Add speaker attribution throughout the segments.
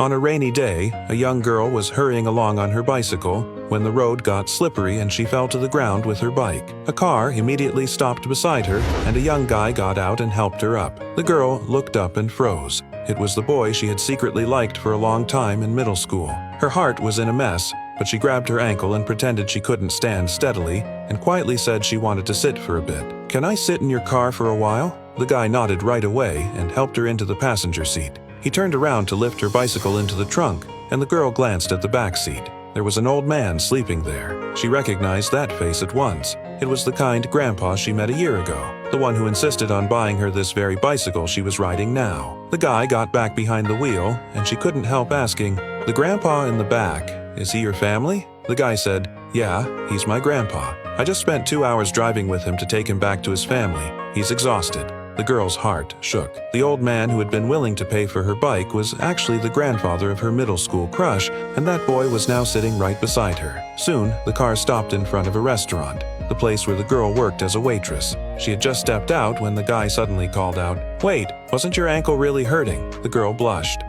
Speaker 1: On a rainy day, a young girl was hurrying along on her bicycle when the road got slippery and she fell to the ground with her bike. A car immediately stopped beside her, and a young guy got out and helped her up. The girl looked up and froze. It was the boy she had secretly liked for a long time in middle school. Her heart was in a mess, but she grabbed her ankle and pretended she couldn't stand steadily and quietly said she wanted to sit for a bit. "Can I sit in your car for a while?" The guy nodded right away and helped her into the passenger seat. He turned around to lift her bicycle into the trunk, and the girl glanced at the back seat. There was an old man sleeping there. She recognized that face at once. It was the kind grandpa she met a year ago, the one who insisted on buying her this very bicycle she was riding now. The guy got back behind the wheel, and she couldn't help asking, "The grandpa in the back, is he your family?" The guy said, "Yeah, he's my grandpa. I just spent 2 hours driving with him to take him back to his family. He's exhausted." The girl's heart shook. The old man who had been willing to pay for her bike was actually the grandfather of her middle school crush, and that boy was now sitting right beside her. Soon, the car stopped in front of a restaurant, the place where the girl worked as a waitress. She had just stepped out when the guy suddenly called out, "Wait, wasn't your ankle really hurting?" The girl blushed.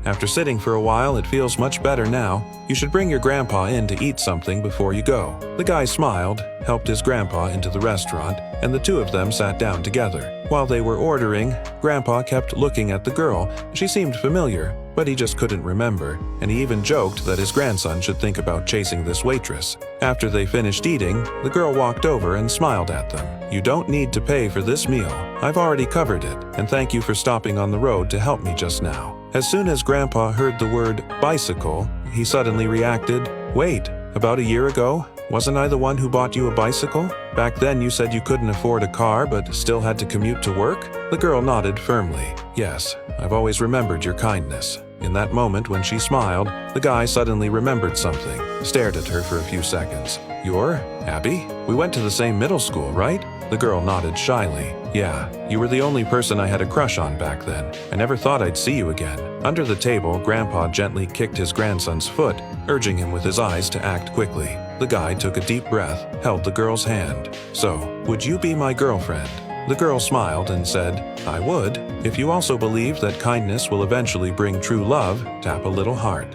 Speaker 1: After sitting for a while, it feels much better now. You should bring your grandpa in to eat something before you go." The guy smiled, helped his grandpa into the restaurant, and the two of them sat down together. While they were ordering, Grandpa kept looking at the girl. She seemed familiar, but he just couldn't remember, and he even joked that his grandson should think about chasing this waitress. After they finished eating, the girl walked over and smiled at them. "You don't need to pay for this meal. I've already covered it, and thank you for stopping on the road to help me just now." As soon as Grandpa heard the word bicycle, he suddenly reacted, "Wait, about a year ago? Wasn't I the one who bought you a bicycle? Back then you said you couldn't afford a car but still had to commute to work?" The girl nodded firmly. "Yes, I've always remembered your kindness." In that moment when she smiled, the guy suddenly remembered something, stared at her for a few seconds. "You're Abby? We went to the same middle school, right?" The girl nodded shyly. "Yeah, you were the only person I had a crush on back then. I never thought I'd see you again." Under the table, Grandpa gently kicked his grandson's foot, urging him with his eyes to act quickly. The guy took a deep breath, held the girl's hand. "So, would you be my girlfriend?" The girl smiled and said, "I would. If you also believe that kindness will eventually bring true love, tap a little heart."